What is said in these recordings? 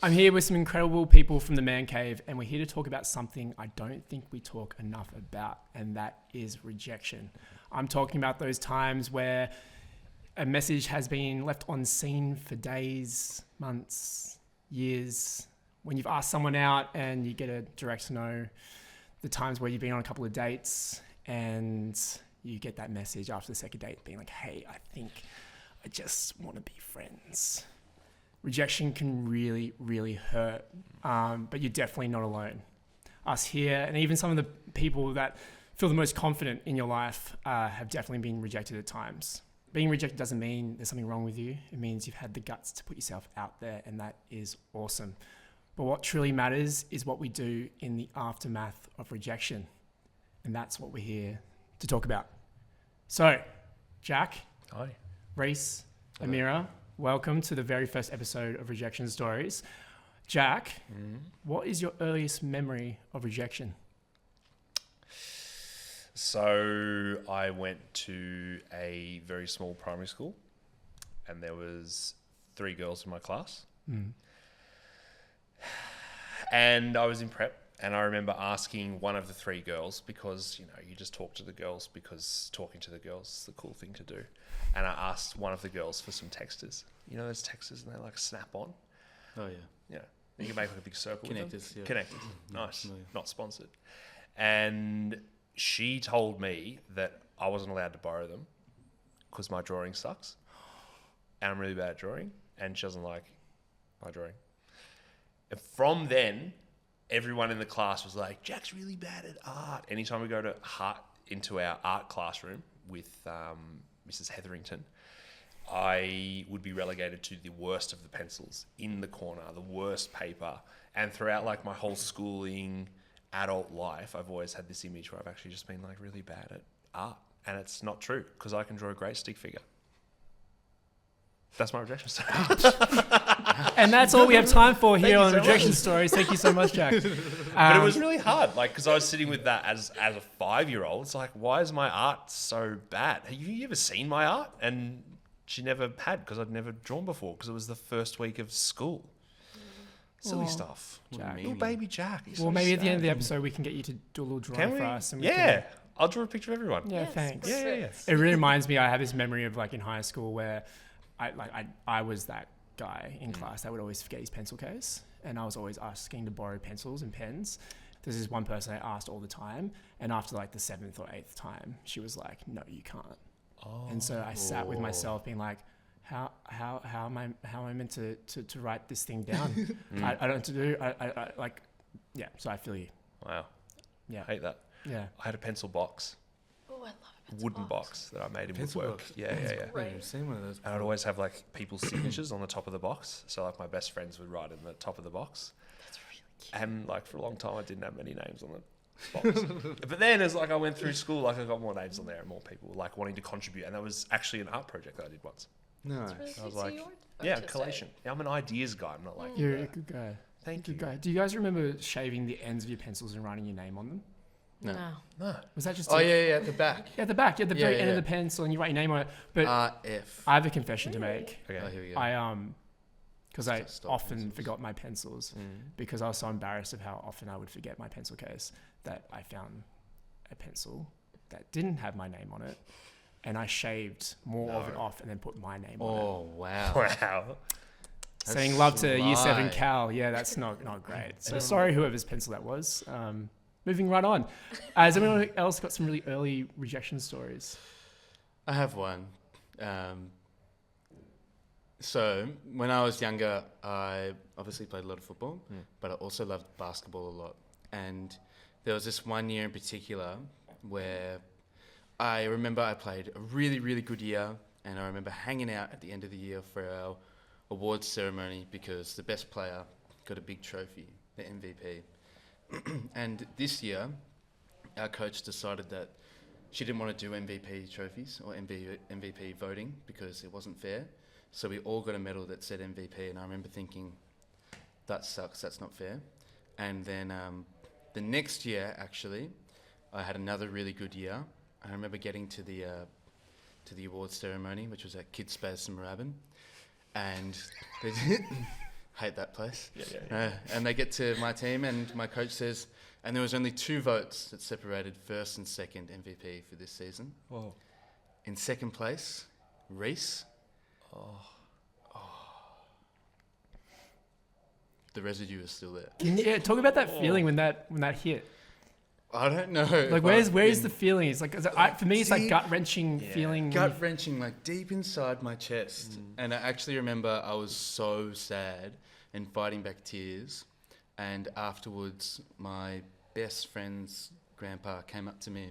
I'm here with some incredible people from the Man Cave, and we're here to talk about something I don't think we talk enough about, and that is rejection. I'm talking about those times where a message has been left unseen for days, months, years, when you've asked someone out and you get a direct no, the times where you've been on a couple of dates and you get that message after the second date being like, hey, I think I just want to be friends. Rejection can really, really hurt, but you're definitely not alone. Us here, and even some of the people that feel the most confident in your life have definitely been rejected at times. Being rejected doesn't mean there's something wrong with you. It means you've had the guts to put yourself out there, and that is awesome. But what truly matters is what we do in the aftermath of rejection, and that's what we're here to talk about. So, Jack, Hi. Rhys, Amira, welcome to the very first episode of Rejection Stories. Jack, what is your earliest memory of rejection? So I went to a very small primary school, and there was 3 girls in my class. And I was in prep, and I remember asking one of the 3 girls, because, you know, you just talk to the girls because talking to the girls is the cool thing to do. And I asked one of the girls for some texters. You know those texters, and they like snap on? Oh, yeah. Yeah. You can make like a big circle with them. Connectors, yeah. Connectors. Nice. Yeah. Not sponsored. And she told me that I wasn't allowed to borrow them because my drawing sucks. And I'm really bad at drawing. And she doesn't like my drawing. And from then, everyone in the class was like, Jack's really bad at art. Anytime we go into our art classroom with Mrs. Hetherington, I would be relegated to the worst of the pencils in the corner, the worst paper. And throughout like my whole schooling, adult life, I've always had this image where I've actually just been like really bad at art. And it's not true, because I can draw a great stick figure. That's my rejection story. And that's all we have time for here on so Rejection much. Stories. Thank you so much, Jack. But it was really hard, like, because I was sitting with that as a 5-year-old. It's like, why is my art so bad? Have you ever seen my art? And she never had, because I'd never drawn before, because it was the first week of school. Silly stuff. Jack. Little baby Jack. He's Well, so maybe at the end of the sad. episode we can get you to do a little drawing Can we? for us. And we Yeah. can, I'll draw a picture of everyone. yeah, Yes, thanks. Yeah. It really reminds me, I have this memory of like in high school where I was that guy in class that would always forget his pencil case, and I was always asking to borrow pencils and pens. There's this one person I asked all the time, and after like the 7th or 8th time, she was like, no, you can't. And so I sat with myself being like, how am I meant to write this thing down? I don't know what to do. I like, yeah, so I feel you. Wow. Yeah. I hate that. Yeah. I had a pencil box, Oh, I love a pencil wooden box that I made in Pencil woodwork. box? Yeah. Great. I've seen one of those And I'd always have like people's signatures on the top of the box. So like my best friends would write in the top of the box. That's really cute. And like for a long time, I didn't have many names on the box. But then as like I went through school, like I got more names on there and more people like wanting to contribute. And that was actually an art project that I did once. No. That's really I cute. was So like, you're yeah, artistic. collation. Yeah, I'm an ideas guy. I'm not like, You're a good guy. thank Good you. guy. Do you guys remember shaving the ends of your pencils and writing your name on them? No. No. No. Was that just Oh, yeah, at the back. at the back, at the very Yeah, end of yeah. the pencil, and you write your name on it? But F. I have a confession to make. Okay. Oh, here we go. I because I Stop often pencils. forgot my pencils because I was so embarrassed of how often I would forget my pencil case that I found a pencil that didn't have my name on it, and I shaved more of it off and then put my name on it. Oh, wow. Wow. Saying love to Year 7 sly. Cal. Yeah, that's not great. So sorry whoever's pencil that was. Moving right on. Has anyone else got some really early rejection stories? I have one. So when I was younger, I obviously played a lot of football, but I also loved basketball a lot. And there was this one year in particular where I remember I played a really, really good year, and I remember hanging out at the end of the year for our awards ceremony because the best player got a big trophy, the MVP. And this year, our coach decided that she didn't want to do MVP trophies or MVP voting because it wasn't fair. So we all got a medal that said MVP, and I remember thinking, that sucks, that's not fair. And then the next year, actually, I had another really good year. I remember getting to the awards ceremony, which was at Kids Space in Moorabbin, and hate that place. Yeah. And they get to my team, and my coach says, and there was only 2 votes that separated first and second MVP for this season. Whoa. In second place, Rhys. The residue is still there. Yeah, talk about that feeling when that hit. I don't know. Like, where's the feeling? It's like, for me, it's like gut wrenching feeling. Gut wrenching, like deep inside my chest. And I actually remember I was so sad and fighting back tears. And afterwards, my best friend's grandpa came up to me,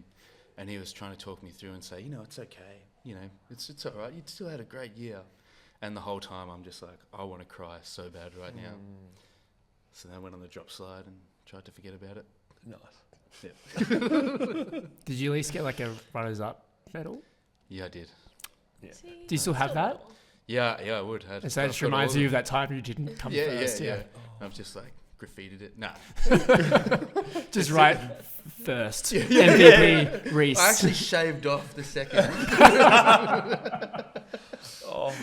and he was trying to talk me through and say, it's okay. It's all right. You still had a great year. And the whole time, I'm just like, I want to cry so bad right now. So then I went on the drop slide and tried to forget about it. Nice. Yeah. Did you at least get like a runners-up medal? Yeah, I did. Yeah. See, Do you still have that? Yeah, I would. And so that just reminds you of that time you didn't come first. Yeah. I've just like graffitied it. Nah. Just right first. MVP, Rhys. I actually shaved off the second. Oh.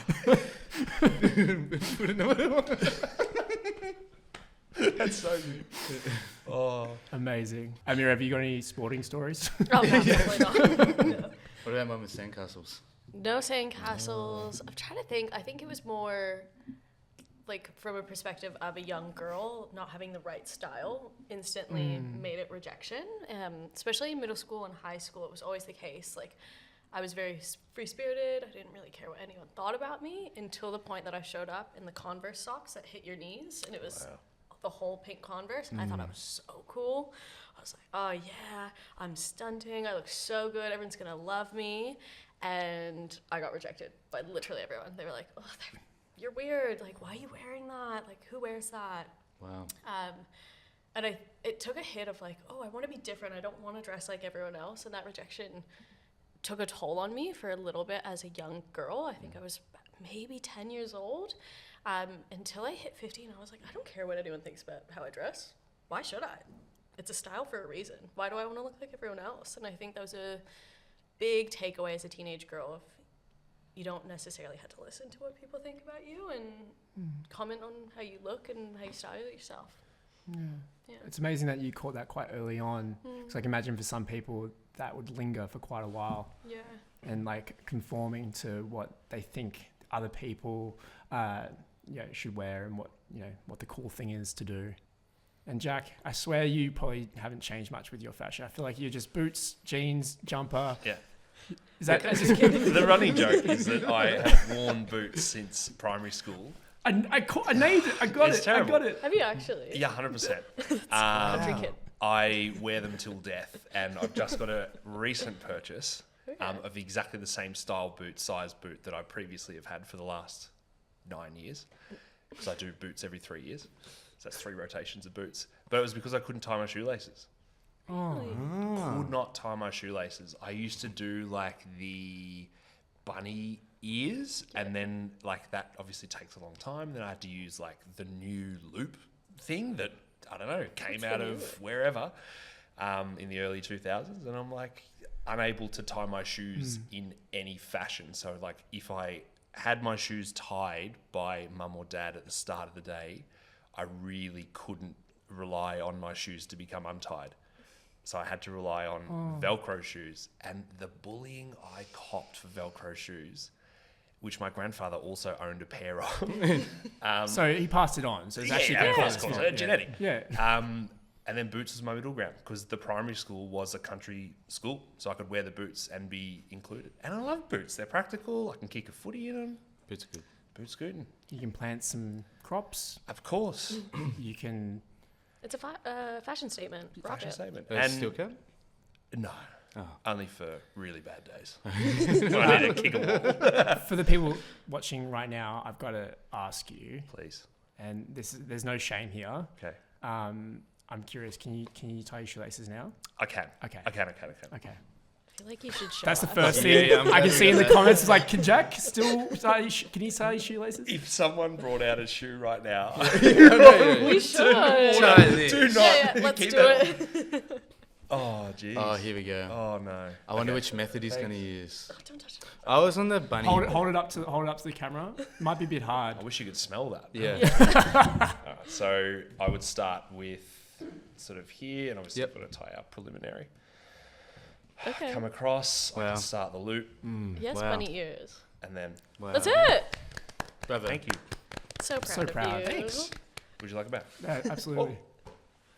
That's so good. Oh. Amazing. Amira, have you got any sporting stories? Oh, definitely not. No. What about mum with sandcastles? No sandcastles. I'm trying to think. I think it was more like from a perspective of a young girl not having the right style instantly made it rejection. Especially in middle school and high school, it was always the case. Like, I was very free-spirited. I didn't really care what anyone thought about me until the point that I showed up in the Converse socks that hit your knees, and it was the whole pink Converse, and I thought I was so cool. I was like, oh yeah, I'm stunting. I look so good. Everyone's gonna love me. And I got rejected by literally everyone. They were like, oh, you're weird. Like, why are you wearing that? Like, who wears that? Wow. And it took a hit of like, oh, I want to be different. I don't want to dress like everyone else. And that rejection took a toll on me for a little bit as a young girl. I think I was maybe 10 years old. Until I hit 15, I was like, I don't care what anyone thinks about how I dress. Why should I? It's a style for a reason. Why do I want to look like everyone else? And I think that was a big takeaway as a teenage girl of you don't necessarily have to listen to what people think about you and comment on how you look and how you style yourself. Yeah. It's amazing that you caught that quite early on. Because I can imagine for some people that would linger for quite a while. Yeah. And like conforming to what they think other people should wear and what the cool thing is to do. And Jack, I swear you probably haven't changed much with your fashion. I feel like you're just boots, jeans, jumper. Yeah. Is that The running joke is that I have worn boots since primary school. I named it. I got It's it. terrible. I got it. Have you actually? Yeah, 100%. Country kid. I wear them till death, and I've just got a recent purchase of exactly the same style boot, size boot that I previously have had for the last 9 years, because I do boots every 3 years. So that's 3 rotations of boots. But it was because I couldn't tie my shoelaces. Could not tie my shoelaces. I used to do like the bunny ears, and then like that obviously takes a long time. Then I had to use like the new loop thing that, I don't know, came out of wherever in the early 2000s. And I'm like unable to tie my shoes in any fashion. So like if I had my shoes tied by mum or dad at the start of the day, I really couldn't rely on my shoes to become untied. So I had to rely on Velcro shoes. And the bullying I copped for Velcro shoes, which my grandfather also owned a pair of. So he passed it on. So it's actually of course, better. genetic. Yeah. And then boots was my middle ground because the primary school was a country school, so I could wear the boots and be included. And I love boots. They're practical. I can kick a footy in them. Boots are good. Boots scooting. You can plant some crops. Of course. You can. It's a fashion statement. Rock Fashion it. statement. And steel cap? No. Oh. Only for really bad days. When I need to kick a wall. For the people watching right now, I've got to ask you, Please. and there's no shame here. Okay. I'm curious. Can you tie your shoelaces now? I can. Okay. I can. Okay. I feel like you should show That's the us. first Yeah, thing I'm I glad can we see in got the that. comments. It's like, can Jack still tie? Can he tie his shoelaces? If someone brought out a shoe right now, We should. Try this. do not Yeah, let's keep do that. it. Oh, jeez. Oh, here we go. Oh, no. I wonder which method he's going to use. Don't touch it. I was on the bunny. Hold it up to the camera. Might be a bit hard. I wish you could smell that. Yeah. All right, so I would start with sort of here, and obviously I've got to tie our preliminary. Okay. Come across. I Wow. can start the loop, Yes, Wow. bunny ears. and then Wow. That's it. Bravo. thank you. So proud So of proud. you. Thanks. Would you like a bat? Yeah, absolutely.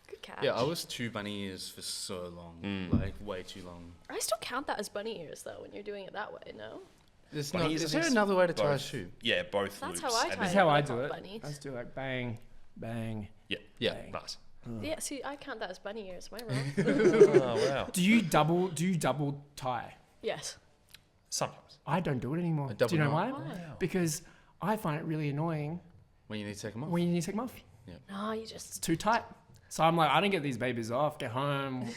Good catch. Yeah, I was 2 bunny ears for so long, like way too long. I still count that as bunny ears though when you're doing it that way. No. There's Bunny no, ears, is I there think, another way to tie a both. shoe? Yeah, both That's loops. how I and tie That's it. how I Not do it. bunnies. I just do like bang, bang. Yeah. Yeah. Nice. Yeah. See, I count that as bunny ears. Am I wrong? Oh wow. Do you double tie? Yes. Sometimes. I don't do it anymore. A Do double you know knot? why? Why? Because I find it really annoying When you need to take them off. when you need to take them off. No, you It's just. too tight. So I'm like, I don't get these babies off. Get home.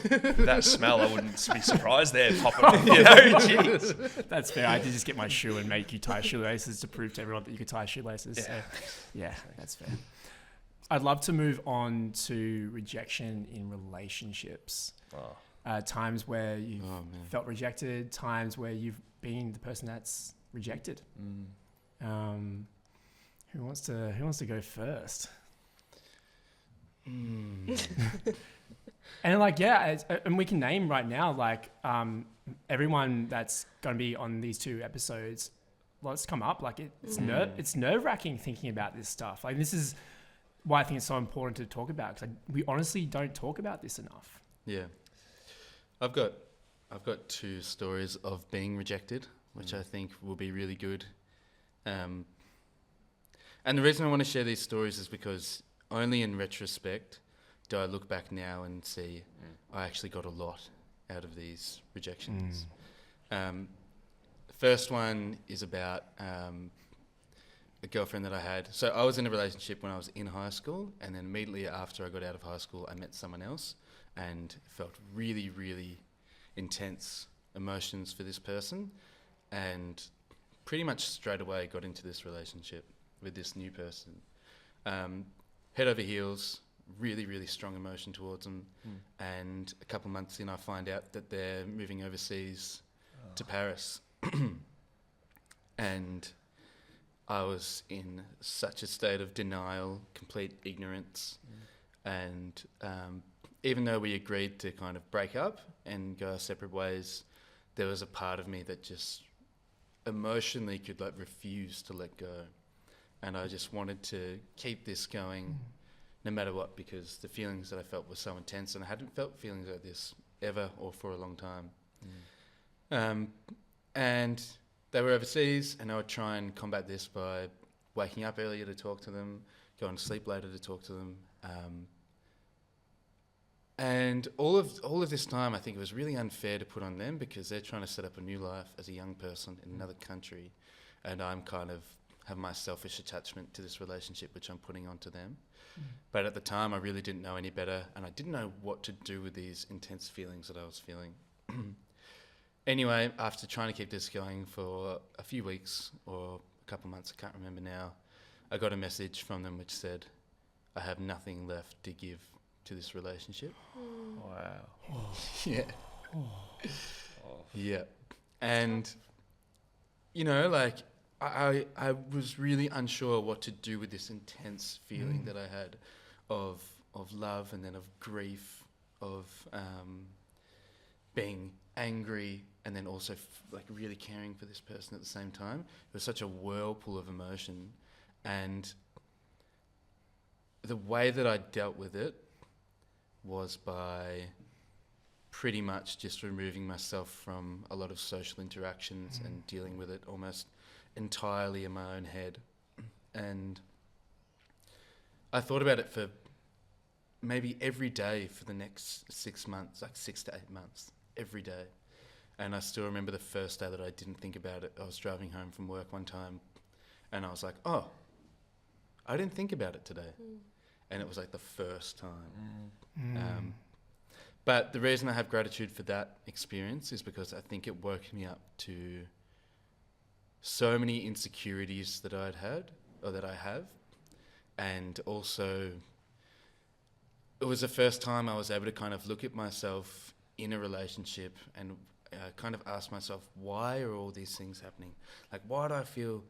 That smell, I wouldn't be surprised there popping up. You know, jeez. That's fair. I did just get my shoe and make you tie shoelaces to prove to everyone that you could tie shoelaces. So, yeah, that's fair. I'd love to move on to rejection in relationships. Oh. Times where you've Oh, man. felt rejected, times where you've been the person that's rejected. Who wants to go first? And like, yeah, and we can name right now, like, everyone that's going to be on these 2 episodes. Let's come up. Like, it's nerve-wracking thinking about this stuff. Like, this is why I think it's so important to talk about, because we honestly don't talk about this enough. Yeah. I've got 2 stories of being rejected, which I think will be really good. And the reason I want to share these stories is because only in retrospect do I look back now and see I actually got a lot out of these rejections. The first one is about a girlfriend that I had. So I was in a relationship when I was in high school, and then immediately after I got out of high school, I met someone else and felt really, really intense emotions for this person, and pretty much straight away got into this relationship with this new person. Head over heels, really, really strong emotion towards them. And a couple months in, I find out that they're moving overseas to Paris. And I was in such a state of denial, complete ignorance. And even though we agreed to kind of break up and go our separate ways, there was a part of me that just emotionally could like refuse to let go. And I just wanted to keep this going no matter what, because the feelings that I felt were so intense, and I hadn't felt feelings like this ever or for a long time. And they were overseas, and I would try and combat this by waking up earlier to talk to them, going to sleep later to talk to them. And all of this time, I think it was really unfair to put on them, because they're trying to set up a new life as a young person in another country, and I'm kind of have my selfish attachment to this relationship, which I'm putting onto them. But at the time, I really didn't know any better, and I didn't know what to do with these intense feelings that I was feeling. Anyway, after trying to keep this going for a few weeks or a couple months, I can't remember now, I got a message from them which said, I have nothing left to give to this relationship. Wow. Yeah. Yeah. And, you know, like, I was really unsure what to do with this intense feeling that I had of love, and then of grief, of being angry, and then also like really caring for this person at the same time. It was such a whirlpool of emotion, and the way that I dealt with it was by pretty much just removing myself from a lot of social interactions and dealing with it almost entirely in my own head. And I thought about it for maybe every day for the next 6 months, like 6 to 8 months, every day. And I still remember the first day that I didn't think about it. I was driving home from work one time, and I was like, oh, I didn't think about it today. And it was like the first time. But the reason I have gratitude for that experience is because I think it woke me up to so many insecurities that I'd had, or that I have. And also, it was the first time I was able to kind of look at myself in a relationship and kind of ask myself, why are all these things happening? Like, why do I feel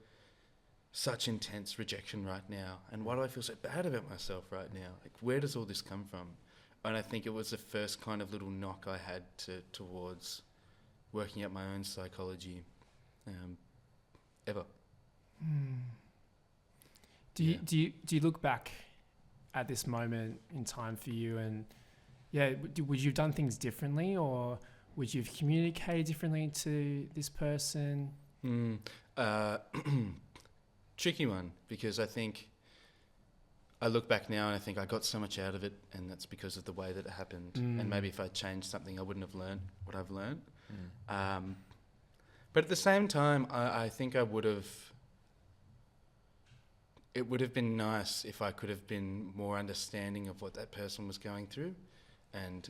such intense rejection right now? And why do I feel so bad about myself right now? Like, where does all this come from? And I think it was the first kind of little knock I had towards working out my own psychology ever. Do you look back at this moment in time for you and would you have done things differently, or would you have communicated differently to this person? Tricky one, because I think I look back now and I think I got so much out of it, and that's because of the way that it happened. And maybe if I changed something, I wouldn't have learned what I've learned. But at the same time, I think it would have been nice if I could have been more understanding of what that person was going through, and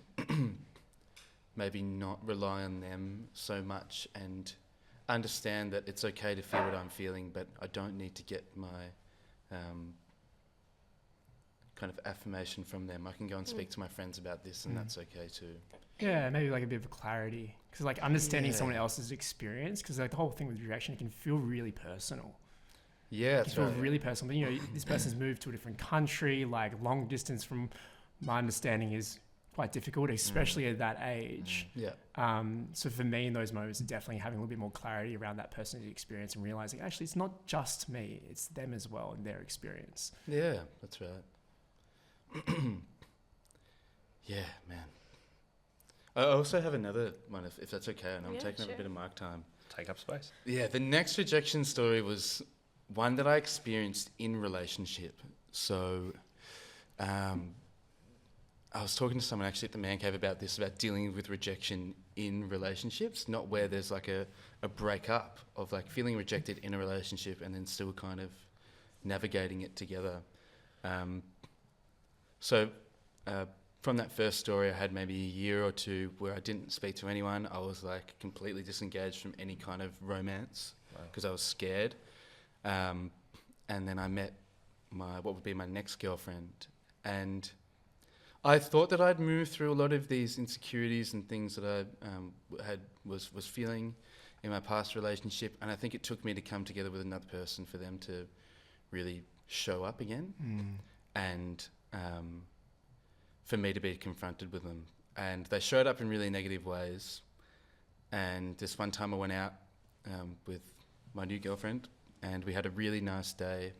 maybe not rely on them so much, and understand that it's okay to feel what I'm feeling, but I don't need to get my kind of affirmation from them. I can go and speak to my friends about this, and that's okay too. Yeah, maybe like a bit of clarity, because like understanding someone else's experience, because like the whole thing with rejection, it can feel really personal. Yeah, it can feel really personal. But, you know, this person's moved to a different country, like long distance, from my understanding, is quite difficult, especially at that age. So for me in those moments, definitely having a little bit more clarity around that person's experience and realizing actually it's not just me, it's them as well and their experience. Yeah, that's right. Yeah, man. I also have another one, if that's okay, and I'm taking up a bit of mic time. Take up space. Yeah, the next rejection story was one that I experienced in relationship. So I was talking to someone actually at the Man Cave about this, about dealing with rejection in relationships, not where there's like a breakup of like feeling rejected in a relationship and then still kind of navigating it together. So from that first story, I had maybe a year or two where I didn't speak to anyone. I was like completely disengaged from any kind of romance because I was scared. And then I met what would be my next girlfriend, and I thought that I'd moved through a lot of these insecurities and things that I was feeling in my past relationship, and I think it took me to come together with another person for them to really show up again, and for me to be confronted with them. And they showed up in really negative ways. And this one time I went out with my new girlfriend, and we had a really nice day,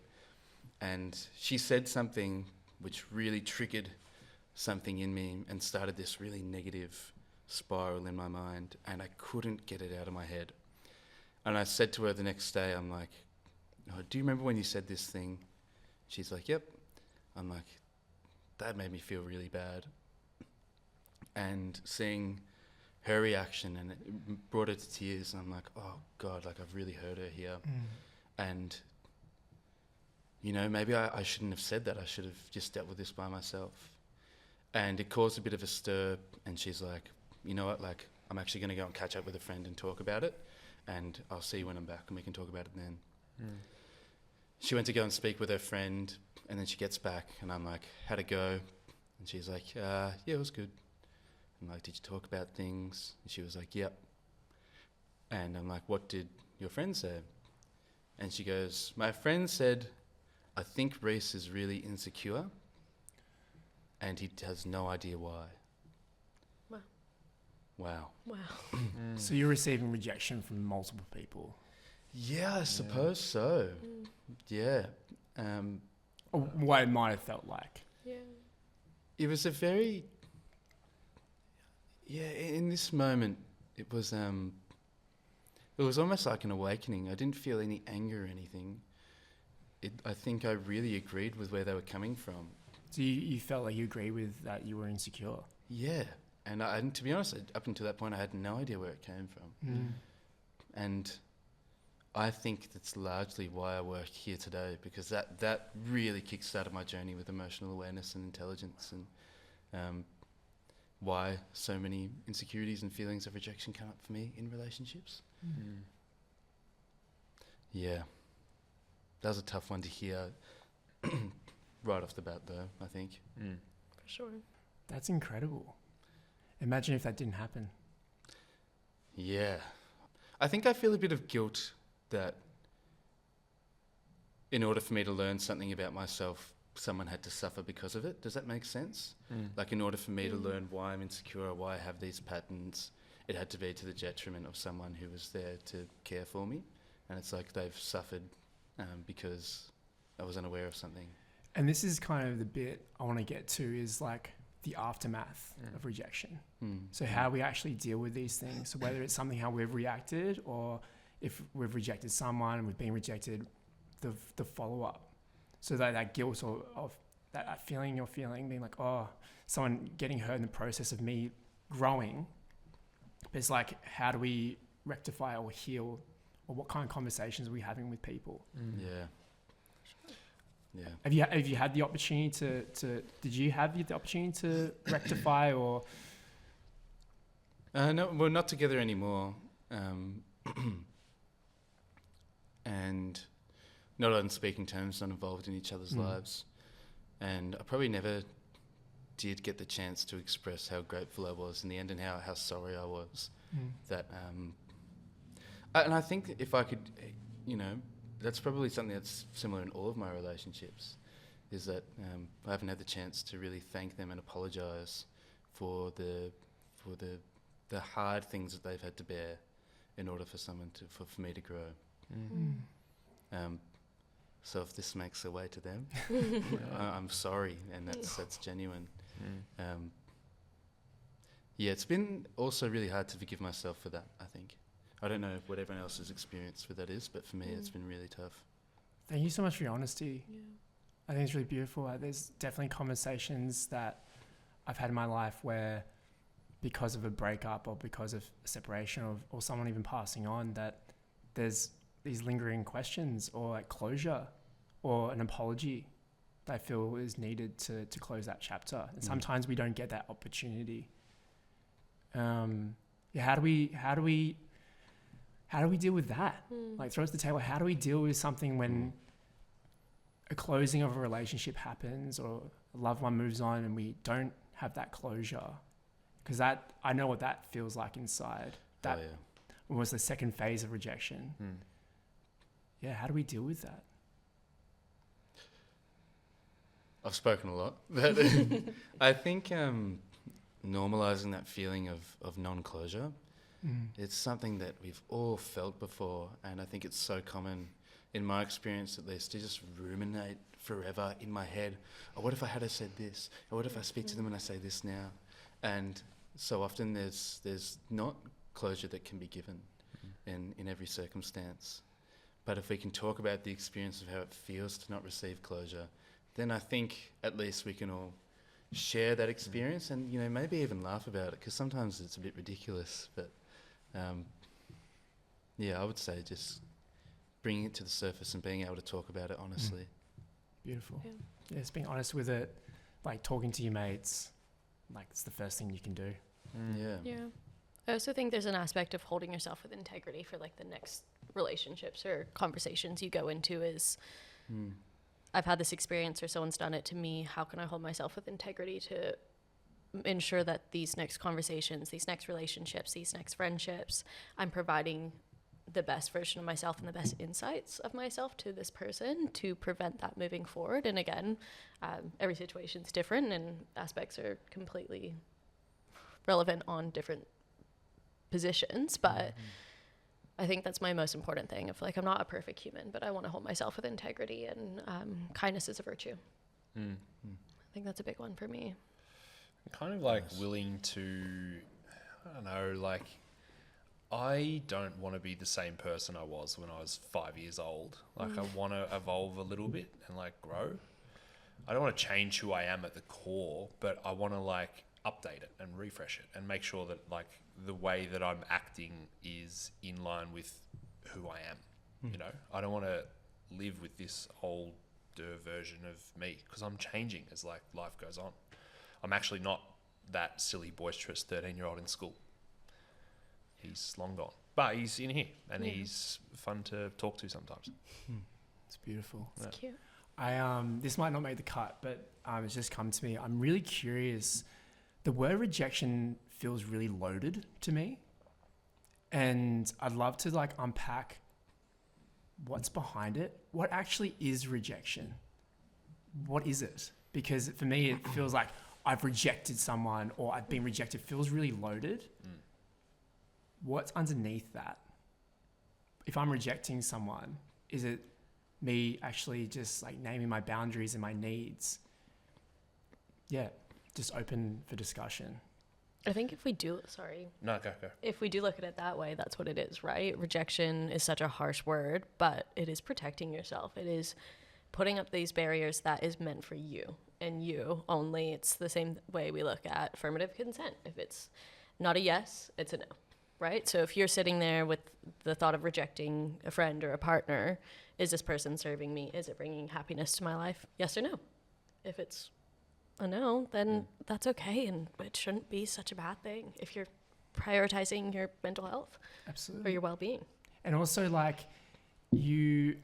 and she said something which really triggered something in me and started this really negative spiral in my mind, and I couldn't get it out of my head. And I said to her the next day, I'm like, oh, do you remember when you said this thing? She's like, yep. I'm like, that made me feel really bad. And seeing her reaction, and it brought her to tears, and I'm like, oh God, like I've really hurt her here. And you know, maybe I shouldn't have said that. I should have just dealt with this by myself. And it caused a bit of a stir, and she's like, you know what, like, I'm actually going to go and catch up with a friend and talk about it, and I'll see you when I'm back and we can talk about it then. She went to go and speak with her friend, and then she gets back, and I'm like, how'd it go? And she's like, yeah, it was good. I'm like, did you talk about things? And she was like, yep. And I'm like, what did your friend say? And she goes, my friend said, I think Rhys is really insecure, and he has no idea why. Wow. So you're receiving rejection from multiple people. Yeah, I suppose so. Yeah. What it might have felt like. It was a very... Yeah, in this moment, it was almost like an awakening. I didn't feel any anger or anything. I think I really agreed with where they were coming from. So you felt like you agreed with that you were insecure? Yeah. And to be honest, up until that point, I had no idea where it came from. And I think that's largely why I work here today, because that really kick-started my journey with emotional awareness and intelligence, and why so many insecurities and feelings of rejection come up for me in relationships. Yeah. That was a tough one to hear right off the bat, though, I think. For sure. That's incredible. Imagine if that didn't happen. Yeah. I think I feel a bit of guilt that in order for me to learn something about myself, someone had to suffer because of it. Does that make sense? Like, in order for me to learn why I'm insecure or why I have these patterns, it had to be to the detriment of someone who was there to care for me. And it's like they've suffered because I was unaware of something. And this is kind of the bit I want to get to, is like the aftermath of rejection. So how we actually deal with these things. So whether it's something how we've reacted, or if we've rejected someone and we've been rejected, the follow-up. So that guilt of that feeling you're feeling, being like, oh, someone getting hurt in the process of me growing. But it's like, how do we rectify or heal, or what kind of conversations are we having with people? Yeah. Have you had the opportunity to did you have the opportunity to rectify or? No, we're not together anymore. And not on speaking terms, not involved in each other's lives. And I probably never did get the chance to express how grateful I was in the end, and how sorry I was. That and I think if I could, that's probably something that's similar in all of my relationships, is that I haven't had the chance to really thank them and apologise for the hard things that they've had to bear in order for someone for me to grow. So if this makes a way to them, I'm sorry, and that's genuine. It's been also really hard to forgive myself for that, I think. I don't know what everyone else's experience with that is, but for me it's been really tough. Thank you so much for your honesty. I think it's really beautiful. There's definitely conversations that I've had in my life where, because of a breakup or because of a separation or someone even passing on, that there's these lingering questions or like closure or an apology that I feel is needed to close that chapter. And sometimes we don't get that opportunity. How do we deal with that? Like, throw it to the table. How do we deal with something when a closing of a relationship happens, or a loved one moves on and we don't have that closure? Because I know what that feels like inside. That was the second phase of rejection. How do we deal with that? I've spoken a lot, but I think normalising that feeling of non-closure, it's something that we've all felt before, and I think it's so common, in my experience at least, to just ruminate forever in my head. Oh, what if I had said this? Or what if I speak to them and I say this now? And so often there's not closure that can be given in every circumstance. But if we can talk about the experience of how it feels to not receive closure, then I think at least we can all share that experience and, maybe even laugh about it, because sometimes it's a bit ridiculous. But, I would say just bringing it to the surface and being able to talk about it honestly. Beautiful. Yeah, just being honest with it, like talking to your mates, like it's the first thing you can do. Yeah. I also think there's an aspect of holding yourself with integrity for like the next relationships or conversations you go into is, I've had this experience or someone's done it to me. How can I hold myself with integrity to ensure that these next conversations, these next relationships, these next friendships, I'm providing the best version of myself and the best insights of myself to this person to prevent that moving forward. And again, every situation's different and aspects are completely relevant on different positions, but I think that's my most important thing of like, I'm not a perfect human, but I want to hold myself with integrity, and kindness is a virtue. I think that's a big one for me. Kind of like willing to, I don't know, like I don't want to be the same person I was when I was 5 years old. Like I want to evolve a little bit and like grow. I don't want to change who I am at the core, but I want to like update it and refresh it and make sure that like the way that I'm acting is in line with who I am. I don't want to live with this older version of me, because I'm changing as like life goes on. I'm actually not that silly, boisterous 13-year-old in school. He's long gone, but he's in here and he's fun to talk to sometimes. It's beautiful. It's cute. This might not make the cut, but it's just come to me. I'm really curious. The word rejection feels really loaded to me. And I'd love to like unpack what's behind it. What actually is rejection? What is it? Because for me, it feels like I've rejected someone or I've been rejected. It feels really loaded. What's underneath that? If I'm rejecting someone, is it me actually just like naming my boundaries and my needs? Yeah, just open for discussion. I think if we do, No, go. if we do look at it that way, that's what it is, right? Rejection is such a harsh word, but it is protecting yourself. It is putting up these barriers that is meant for you and you only. It's the same way we look at affirmative consent. If it's not a yes, it's a no, right? So if you're sitting there with the thought of rejecting a friend or a partner, is this person serving me? Is it bringing happiness to my life? Yes or no? If it's a no, then that's okay, and it shouldn't be such a bad thing if you're prioritizing your mental health Absolutely. or your well-being. And also like you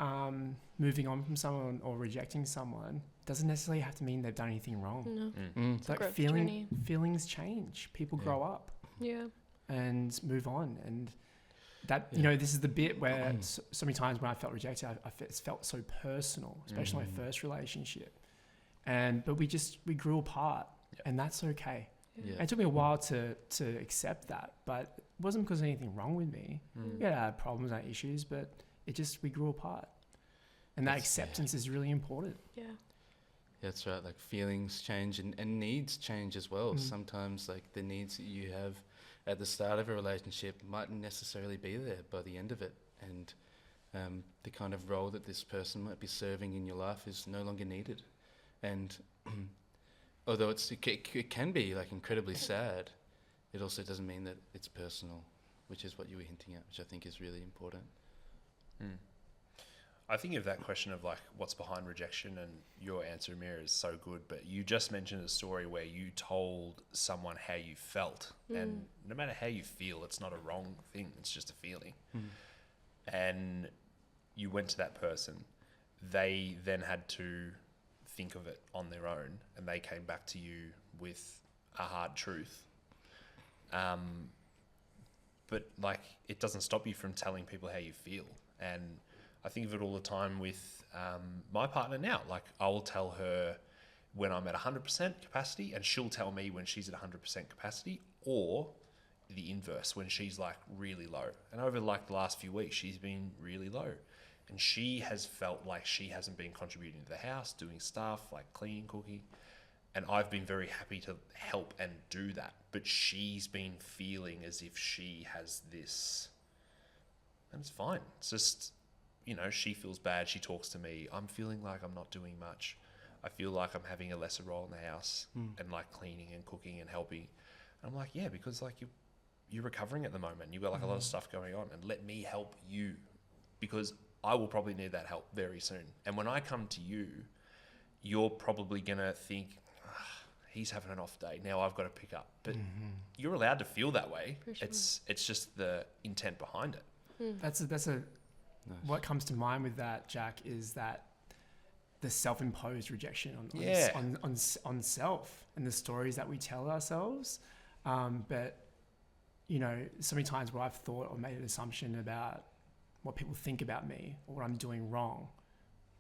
moving on from someone or rejecting someone doesn't necessarily have to mean they've done anything wrong. No. It's like growth journey. feelings change. People grow up Yeah. and move on. And that, you know, this is the bit where so many times when I felt rejected, it's felt so personal, especially my first relationship. But we grew apart, and that's okay. Yeah. And it took me a while to accept that, but it wasn't because of anything wrong with me. We had problems and issues, but we grew apart. And that acceptance is really important. Yeah. That's right. Like feelings change and needs change as well. Sometimes like the needs that you have at the start of a relationship mightn't necessarily be there by the end of it. And the kind of role that this person might be serving in your life is no longer needed. And although it can be like incredibly sad, it also doesn't mean that it's personal, which is what you were hinting at, which I think is really important. I think of that question of like what's behind rejection, and your answer, Amira, is so good. But you just mentioned a story where you told someone how you felt, and no matter how you feel, it's not a wrong thing. It's just a feeling. And you went to that person. They then had to think of it on their own, and they came back to you with a hard truth. But like, it doesn't stop you from telling people how you feel. And I think of it all the time with my partner now. Like, I will tell her when I'm at 100% capacity, and she'll tell me when she's at 100% capacity, or the inverse, when she's like really low. And over like the last few weeks, she's been really low. And she has felt like she hasn't been contributing to the house, doing stuff like cleaning, cooking. And I've been very happy to help and do that. But she's been feeling as if she has this. And it's fine. It's just, you know, she feels bad. She talks to me. I'm feeling like I'm not doing much. I feel like I'm having a lesser role in the house and like cleaning and cooking and helping. And I'm like, yeah, because like you're recovering at the moment. You've got like a lot of stuff going on, and let me help you, because I will probably need that help very soon. And when I come to you, you're probably going to think, he's having an off day. Now I've got to pick up. But you're allowed to feel that way. For sure. It's just the intent behind it. That's what comes to mind with that, Jack, is that the self-imposed rejection on self and the stories that we tell ourselves. But, you know, so many times where I've thought or made an assumption about what people think about me or what I'm doing wrong.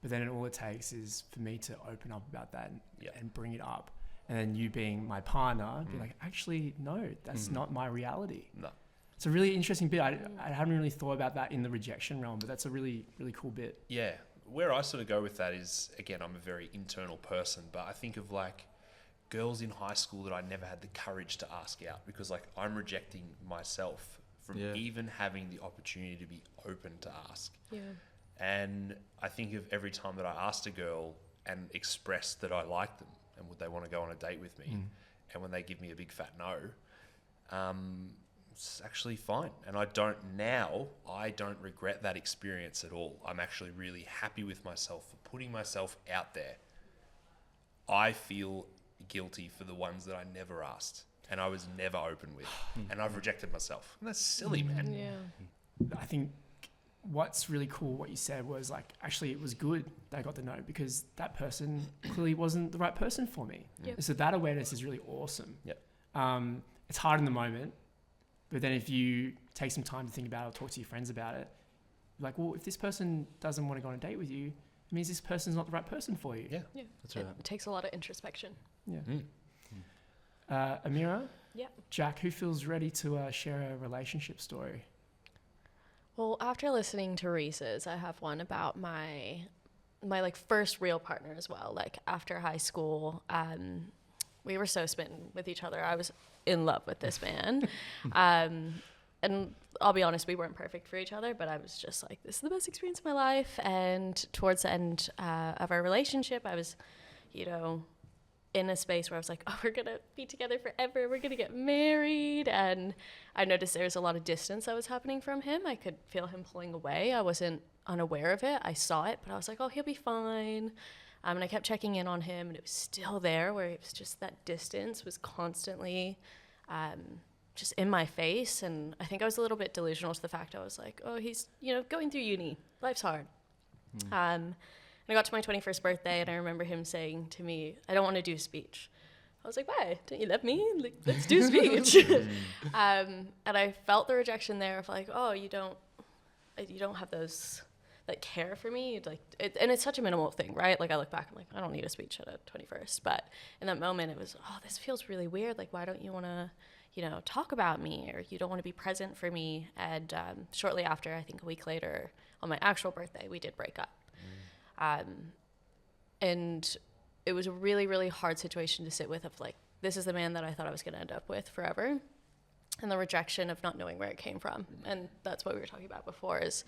But then all it takes is for me to open up about that and bring it up. And then you being my partner, be like, actually, no, that's not my reality. No. It's a really interesting bit. I haven't really thought about that in the rejection realm, but that's a really, really cool bit. Yeah. Where I sort of go with that is, again, I'm a very internal person, but I think of like girls in high school that I never had the courage to ask out, because like I'm rejecting myself from even having the opportunity to be open to ask. Yeah. And I think of every time that I asked a girl and expressed that I liked them and would they want to go on a date with me, and when they give me a big fat no, it's actually fine. And I don't regret that experience at all. I'm actually really happy with myself for putting myself out there. I feel guilty for the ones that I never asked and I was never open with, and I've rejected myself. And that's silly, man. Yeah. I think what's really cool, what you said was like, actually it was good that I got the no, because that person clearly wasn't the right person for me. Yep. So that awareness is really awesome. Yep. It's hard in the moment, But then if you take some time to think about it or talk to your friends about it, like, well, if this person doesn't want to go on a date with you, it means this person's not the right person for you. Yeah, That's right. It takes a lot of introspection. Yeah. Amira? Yeah. Jack, who feels ready to share a relationship story? Well, after listening to Rhys's, I have one about my like first real partner as well. Like after high school, we were so smitten with each other. I was in love with this man. And I'll be honest, we weren't perfect for each other, but I was just like, this is the best experience of my life. And towards the end of our relationship, I was, you know, in a space where I was like, oh, we're going to be together forever. We're going to get married. And I noticed there was a lot of distance that was happening from him. I could feel him pulling away. I wasn't unaware of it. I saw it, but I was like, oh, he'll be fine. And I kept checking in on him, and it was still there, where it was just that distance was constantly just in my face. And I think I was a little bit delusional to the fact I was like, oh, he's, you know, going through uni. Life's hard. And I got to my 21st birthday, and I remember him saying to me, I don't want to do a speech. I was like, why? Don't you love me? Like, let's do a speech. And I felt the rejection there of like, oh, you don't have those that care for me. Like, and it's such a minimal thing, right? Like I look back, I'm like, I don't need a speech at a 21st. But in that moment, it was, oh, this feels really weird. Like, why don't you want to, you know, talk about me, or you don't want to be present for me? And shortly after, I think a week later, on my actual birthday, we did break up. And it was a really, really hard situation to sit with of like, this is the man that I thought I was going to end up with forever. And the rejection of not knowing where it came from. And that's what we were talking about before is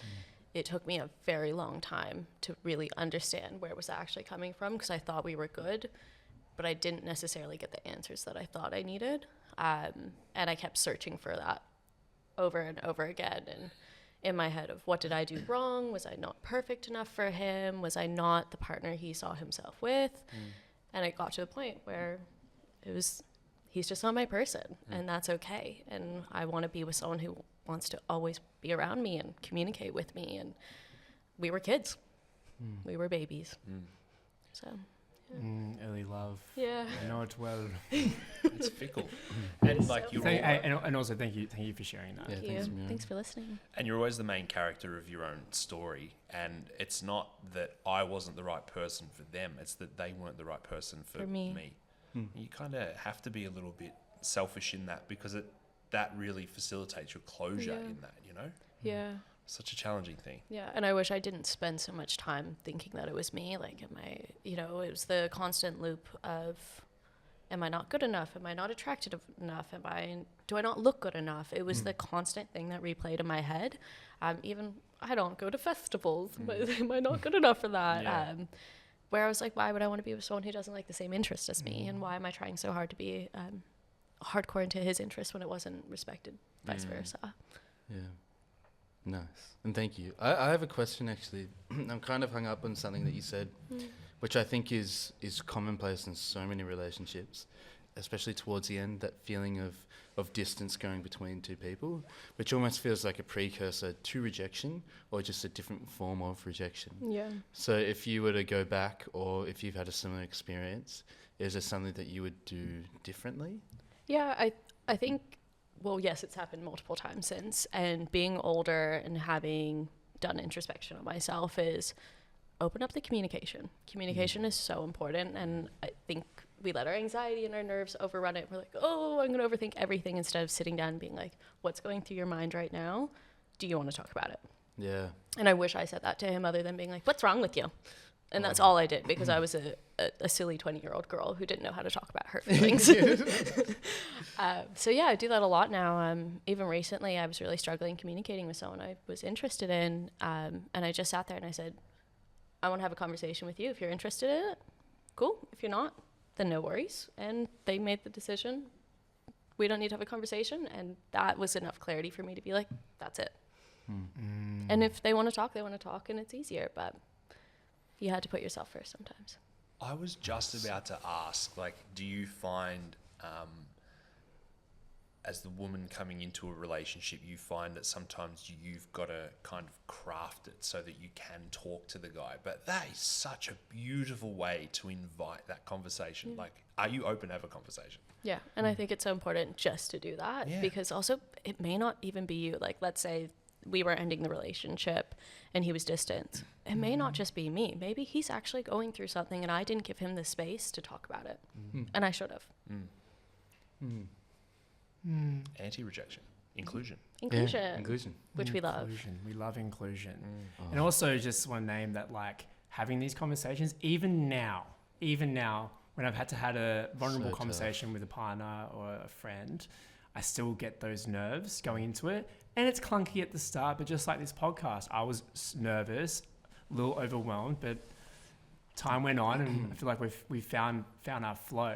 it took me a very long time to really understand where it was actually coming from, because I thought we were good, but I didn't necessarily get the answers that I thought I needed. And I kept searching for that over and over again. And in my head of what did I do wrong? Was I not perfect enough for him? Was I not the partner he saw himself with? And it got to a point where it was, he's just not my person, and that's okay. And I want to be with someone who wants to always be around me and communicate with me. And we were kids. We were babies. So, yeah. Early love. Yeah. I know it well. It's fickle. And like you're And also thank you for sharing that. Yeah, Thank thanks, you. Amira. Thanks for listening. And you're always the main character of your own story. And it's not that I wasn't the right person for them. It's that they weren't the right person for me. You kind of have to be a little bit selfish in that, because that really facilitates your closure in that, you know? Yeah. Such a challenging thing. Yeah, and I wish I didn't spend so much time thinking that it was me. Like, it was the constant loop of, am I not good enough? Am I not attractive enough? Do I not look good enough? It was the constant thing that replayed in my head. Even I don't go to festivals, but am I not good enough for that? Yeah. Where I was like, why would I want to be with someone who doesn't like the same interest as me? And why am I trying so hard to be hardcore into his interest when it wasn't respected, vice versa? Yeah. Nice. And thank you. I have a question, actually. I'm kind of hung up on something that you said, which I think is commonplace in so many relationships, especially towards the end, that feeling of distance going between two people, which almost feels like a precursor to rejection, or just a different form of rejection. Yeah. So if you were to go back, or if you've had a similar experience, is there something that you would do differently? Yeah, I think, well, yes, it's happened multiple times since, and being older and having done introspection on myself is open up the communication. Communication is so important, and I think we let our anxiety and our nerves overrun it. We're like, oh, I'm going to overthink everything, instead of sitting down and being like, what's going through your mind right now? Do you want to talk about it? Yeah. And I wish I said that to him, other than being like, what's wrong with you? And that's all I did, because I was a silly 20-year-old girl who didn't know how to talk about her feelings. So yeah, I do that a lot now. Even recently, I was really struggling communicating with someone I was interested in. And I just sat there and I said, I want to have a conversation with you. If you're interested in it, cool. If you're not, then no worries. And they made the decision. We don't need to have a conversation. And that was enough clarity for me to be like, that's it. And if they want to talk, they want to talk, and it's easier. But you had to put yourself first sometimes. I was just about to ask, like, do you find as the woman coming into a relationship, you find that sometimes you've got to kind of craft it so that you can talk to the guy. But that is such a beautiful way to invite that conversation. Like, are you open to have a conversation? Yeah, and I think it's so important just to do that, because also it may not even be you. Like, let's say we were ending the relationship and he was distant. It may not just be me. Maybe he's actually going through something and I didn't give him the space to talk about it. And I should have. Anti-rejection. Inclusion. Inclusion. Which we love. Inclusion. We love inclusion. And also just want to name that, like, having these conversations, even now, when I've had to have a vulnerable conversation with a partner or a friend, I still get those nerves going into it. And it's clunky at the start, but just like this podcast, I was nervous, a little overwhelmed, but time went on and I feel like we found our flow.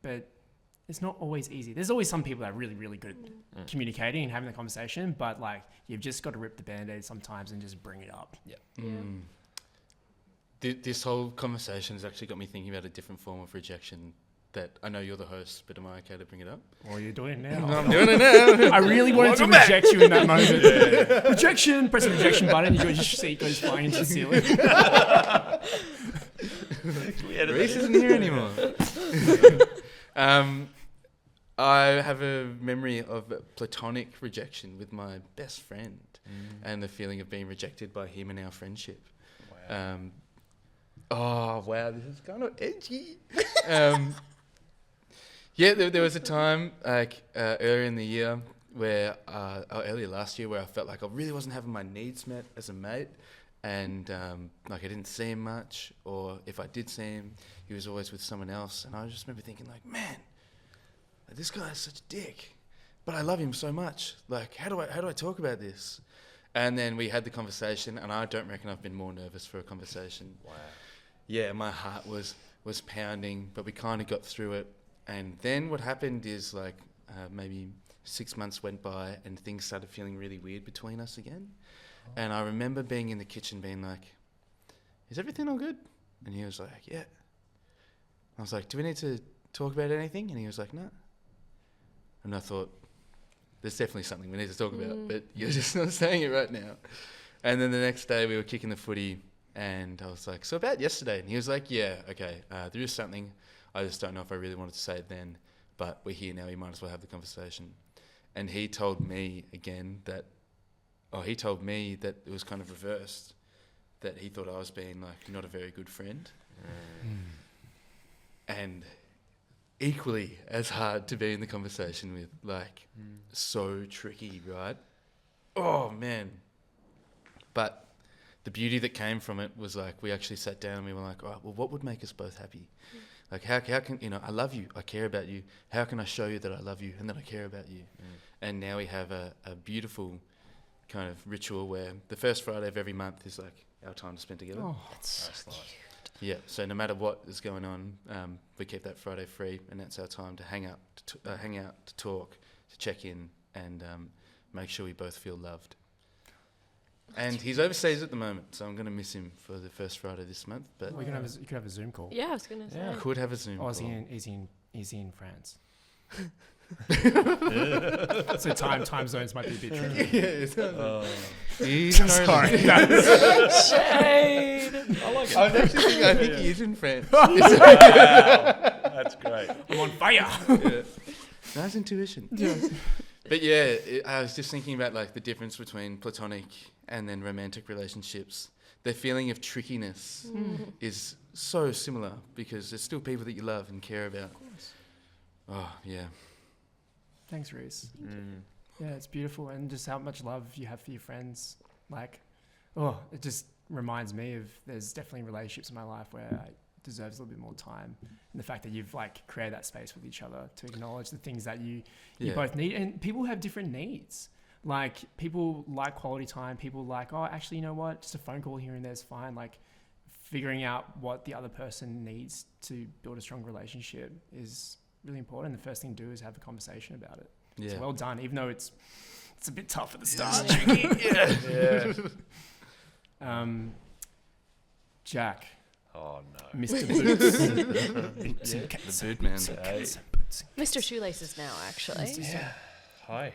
But it's not always easy. There's always some people that are really, really good at communicating and having the conversation, but like, you've just got to rip the Band-Aid sometimes and just bring it up. This whole conversation has actually got me thinking about a different form of rejection that I know you're the host, but am I okay to bring it up? Well, you're doing it now. No, I'm doing it now. I really wanted to reject you in that moment. Rejection, press the rejection button, your seat goes flying into the ceiling. Rhys isn't here anymore. I have a memory of platonic rejection with my best friend and the feeling of being rejected by him in our friendship. Wow. Oh, wow, this is kind of edgy. There was a time earlier in the year where, earlier last year, where I felt like I really wasn't having my needs met as a mate, and like I didn't see him much, or if I did see him, he was always with someone else, and I just remember thinking like, man, this guy is such a dick, but I love him so much. Like, how do I talk about this? And then we had the conversation, and I don't reckon I've been more nervous for a conversation. Wow. Yeah, my heart was pounding, but we kind of got through it. And then what happened is like maybe 6 months went by and things started feeling really weird between us again. And I remember being in the kitchen being like, is everything all good? And he was like, yeah. I was like, do we need to talk about anything? And he was like, no. And I thought, there's definitely something we need to talk about, but you're just not saying it right now. And then the next day we were kicking the footy and I was like, so about yesterday? And he was like, yeah, okay, there is something. I just don't know if I really wanted to say it then, but we're here now, we might as well have the conversation. And he told me again that, it was kind of reversed, that he thought I was being like not a very good friend. And equally as hard to be in the conversation with, like, so tricky, right? Oh, man. But the beauty that came from it was, like, we actually sat down and we were like, all right, well, what would make us both happy? Like, how can, I love you, I care about you. How can I show you that I love you and that I care about you? And now we have a beautiful kind of ritual where the first Friday of every month is, like, our time to spend together. Oh, That's so cute. Yeah, so no matter what is going on, we keep that Friday free, and that's our time to hang out, to talk, to check in, and make sure we both feel loved. And he's overseas at the moment, so I'm going to miss him for the first Friday this month. But you could have a Zoom call. Yeah, I was gonna say. I could have a Zoom call. Is he in France? So time zones might be a bit tricky. He's Sorry. Shade. I like it. I think he is in France. Wow. That's great. I'm on fire. Yeah. Nice intuition. Yeah. But yeah, I was just thinking about like the difference between platonic and then romantic relationships. The feeling of trickiness is so similar because there's still people that you love and care about. Of course. Oh, yeah. Thanks, Rhys. Yeah, it's beautiful, and just how much love you have for your friends. Like, it just reminds me of there's definitely relationships in my life where it deserves a little bit more time, and the fact that you've like created that space with each other to acknowledge the things that you both need. And people have different needs. Like, people like quality time. People like, actually, you know what? Just a phone call here and there is fine. Like, figuring out what the other person needs to build a strong relationship is really important. The first thing to do is have a conversation about it. Yeah. So well done, even though it's a bit tough at the start. Yeah. Jack. Oh no. Mr. Boots. The boot man. Hey. Mr. Shoelaces now, actually. Yeah. Hi.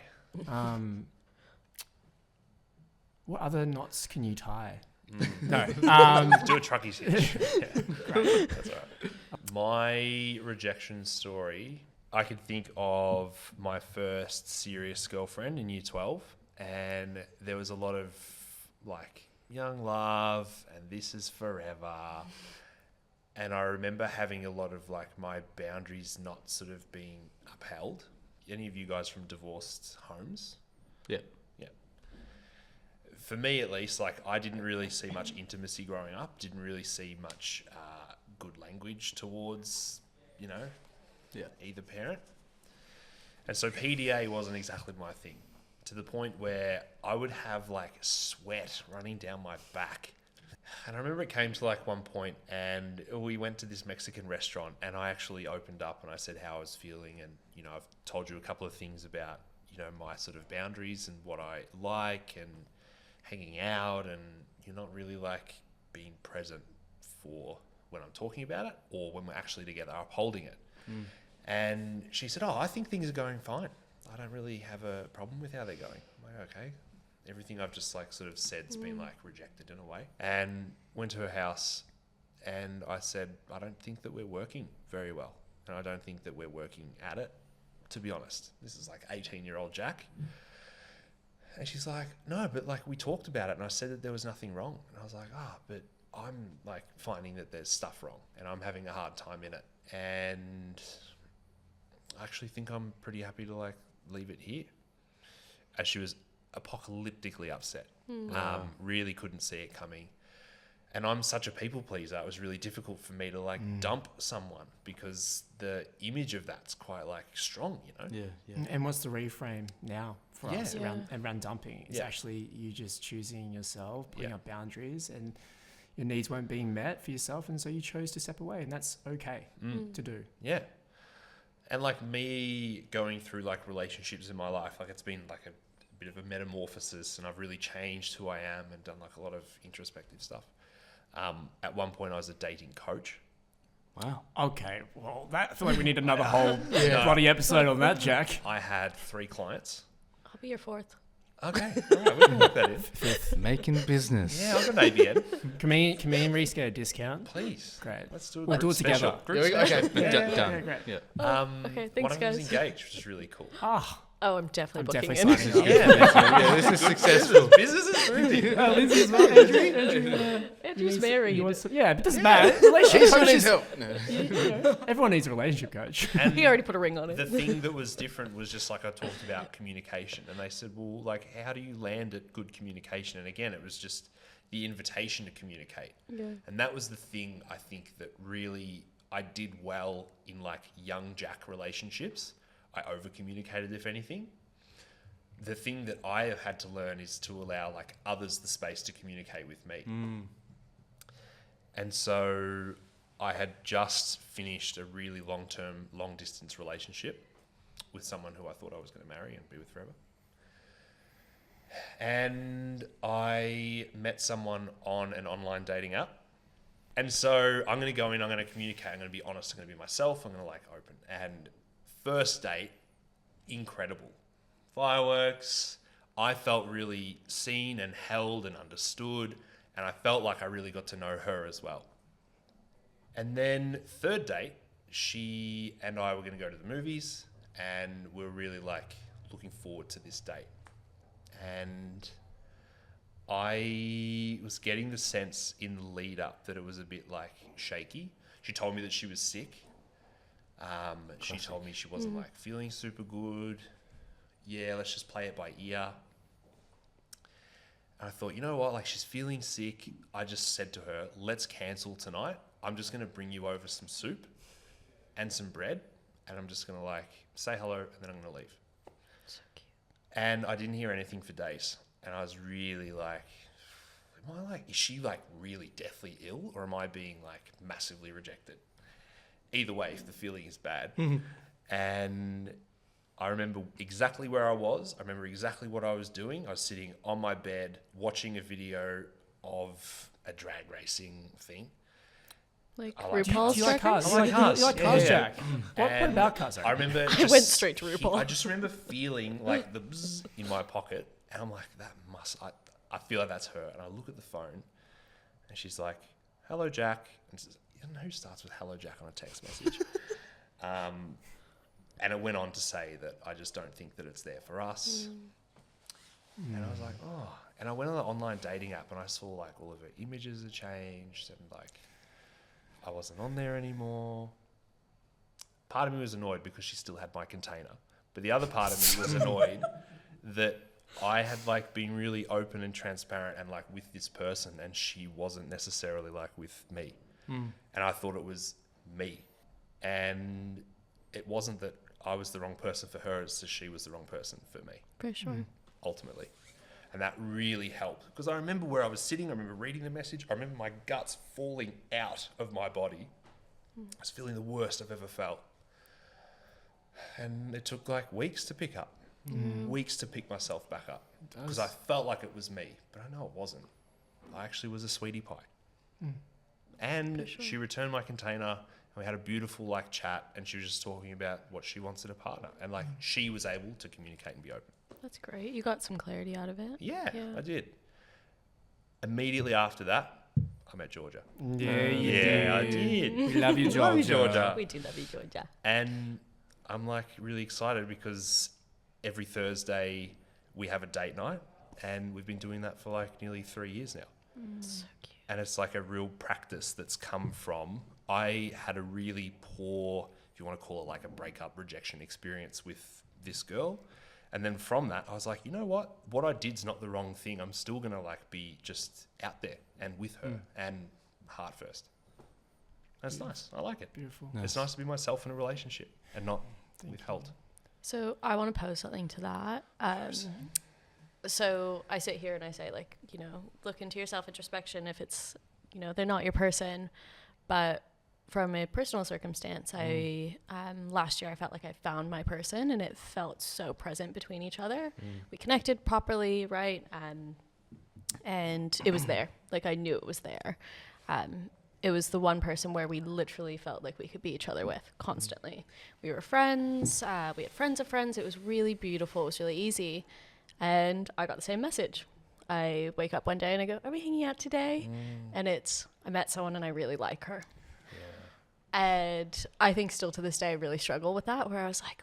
What other knots can you tie? No. Do a truckie stitch. Yeah, great. That's all right. My rejection story, I can think of my first serious girlfriend in year 12, and there was a lot of like young love and this is forever. And I remember having a lot of like my boundaries not sort of being upheld. Any of you guys from divorced homes? Yeah. Yeah. For me, at least, like I didn't really see much intimacy growing up. Didn't really see much good language towards, either parent. And so PDA wasn't exactly my thing, to the point where I would have like sweat running down my back. And I remember it came to like one point and we went to this Mexican restaurant and I actually opened up and I said how I was feeling. And, I've told you a couple of things about, my sort of boundaries and what I like and hanging out, and you're not really like being present for when I'm talking about it or when we're actually together upholding it. And she said, I think things are going fine. I don't really have a problem with how they're going. I'm like, okay. Everything I've just like sort of said's been like rejected in a way. And went to her house and I said, I don't think that we're working very well. And I don't think that we're working at it, to be honest. This is like 18-year-old Jack. And she's like, no, but like we talked about it and I said that there was nothing wrong. And I was like, but I'm like finding that there's stuff wrong and I'm having a hard time in it. And I actually think I'm pretty happy to like leave it here. As she was apocalyptically upset. Really couldn't see it coming. And I'm such a people pleaser. It was really difficult for me to like dump someone because the image of that's quite like strong, Yeah. And what's the reframe now for us Yeah. around dumping? It's actually you just choosing yourself, putting up boundaries, and your needs weren't being met for yourself, and so you chose to step away, and that's okay to do. Yeah. And like me going through like relationships in my life, like it's been like a bit of a metamorphosis and I've really changed who I am and done like a lot of introspective stuff. At one point I was a dating coach. Wow. Okay, well, I feel like we need another whole bloody episode on that, Jack. I had 3 clients. I'll be your 4th. Okay, all right, we can work that in. Making business. Yeah, I've got an ABN. Can me and Rhys get a discount? Please. Great. Let's do a We'll group do it together. special. Group Okay, special. done. great. Yeah. Okay, One thanks, of them was guys. engaged, which is really cool. Oh, I'm definitely I'm booking definitely in. signing up. Yeah, This is successful. business is moving. Lindsay as well, Andrew. Andrew's married. But it doesn't matter. Relationship Who needs coaches, help? No. everyone needs a relationship coach. And He already put a ring on it. the thing that was different was just like I talked about communication, and they said, well, like, how do you land at good communication? And again, it was just the invitation to communicate. Yeah. And that was the thing I think that really I did well in like young Jack relationships. I over communicated, if anything. The thing that I have had to learn is to allow like others the space to communicate with me. And so I had just finished a really long-term, long-distance relationship with someone who I thought I was going to marry and be with forever. And I met someone on an online dating app. And so I'm going to go in, I'm going to communicate, I'm going to be honest, I'm going to be myself, I'm going to like open. And first date, incredible. Fireworks. I felt really seen and held and understood, and I felt like I really got to know her as well. And then third date, she and I were going to go to the movies, and we're really like looking forward to this date. And I was getting the sense in the lead up that it was a bit like shaky. She told me that she was sick. She told me she wasn't like feeling super good. Yeah, let's just play it by ear. And I thought, you know what? Like, she's feeling sick. I just said to her, let's cancel tonight. I'm just going to bring you over some soup and some bread. And I'm just going to like say hello and then I'm going to leave. So cute. And I didn't hear anything for days. And I was really like, is she like really deathly ill, or am I being like massively rejected? Either way, if the feeling is bad. And I remember exactly where I was. I remember exactly what I was doing. I was sitting on my bed watching a video of a drag racing thing. Like I like RuPaul's Do you like Drag Race? cars? I like cars. You like Yeah, cars, yeah. Jack? What And about cars? I remember. I went straight to RuPaul. I just remember feeling like the bzz in my pocket, and I'm like, that must. I feel like that's her, and I look at the phone, and she's like, "Hello, Jack." And says, you don't know who starts with "Hello, Jack" on a text message. And it went on to say that I just don't think that it's there for us. And I was like, oh. And I went on the online dating app and I saw like all of her images had changed and like I wasn't on there anymore. Part of me was annoyed because she still had my container. But the other part of me was annoyed that I had like been really open and transparent and like with this person and she wasn't necessarily like with me. And I thought it was me. And it wasn't that I was the wrong person for her, it's that she was the wrong person for me. For sure. Ultimately. And that really helped because I remember where I was sitting, I remember reading the message, I remember my guts falling out of my body. I was feeling the worst I've ever felt. And it took like weeks to pick up, weeks to pick myself back up because I felt like it was me, but I know it wasn't. I actually was a sweetie pie. And she returned my container and we had a beautiful like chat and she was just talking about what she wants in a partner and like she was able to communicate and be open. That's great. You got some clarity out of it. Yeah, I did. Immediately after that, I met Georgia. Yeah, I did. We love you, Georgia. Love you, Georgia. We do love you, Georgia. And I'm like really excited because every Thursday we have a date night and we've been doing that for like nearly 3 years now. So cute. And it's like a real practice that's come from, I had a really poor, if you want to call it like a breakup rejection experience with this girl. And then from that, I was like, you know what I did's not the wrong thing. I'm still going to like be just out there and with her and heart first. That's nice. I like it. Beautiful. It's nice to be myself in a relationship and not withheld. So I want to pose something to that. So I sit here and I say, like, you know, look into your self-introspection if it's, you know, they're not your person. But from a personal circumstance, I last year I felt like I found my person and it felt so present between each other. We connected properly, right? And it was there. Like I knew it was there. It was the one person where we literally felt like we could be each other with constantly. We were friends. We had friends of friends. It was really beautiful. It was really easy. And I got the same message. I wake up one day and I go, are we hanging out today? And it's, I met someone and I really like her. And I think still to this day I really struggle with that, where I was like,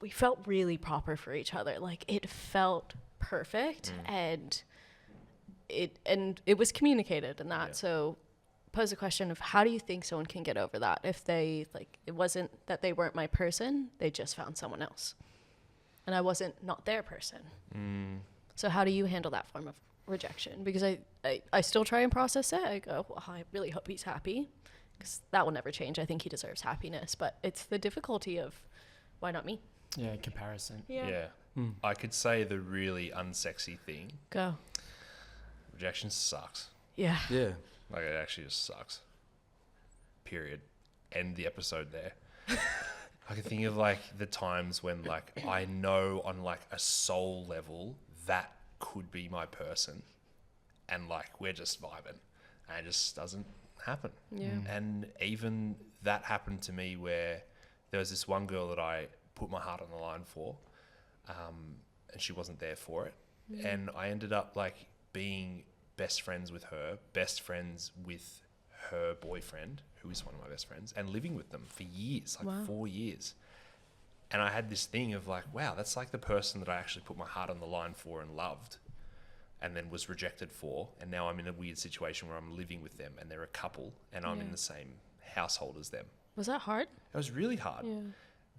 we felt really proper for each other. Like it felt perfect and it was communicated and that. So pose a question of how do you think someone can get over that if they like, it wasn't that they weren't my person, they just found someone else and I wasn't not their person. So how do you handle that form of rejection? Because I still try and process it. I go, well, I really hope he's happy because that will never change. I think he deserves happiness, but it's the difficulty of why not me? Yeah, comparison. Yeah. I could say the really unsexy thing. Go. Rejection sucks. Yeah. Yeah. Like it actually just sucks. Period. End the episode there. I can think of like the times when like I know on like a soul level that could be my person and like we're just vibing and it just doesn't happen. Yeah. And even that happened to me where there was this one girl that I put my heart on the line for and she wasn't there for it. And I ended up like being best friends with her, best friends with her boyfriend, who is one of my best friends, and living with them for years, like 4 years. And I had this thing of like, wow, that's like the person that I actually put my heart on the line for and loved and then was rejected for. And now I'm in a weird situation where I'm living with them and they're a couple and I'm in the same household as them. Was that hard? It was really hard. Yeah.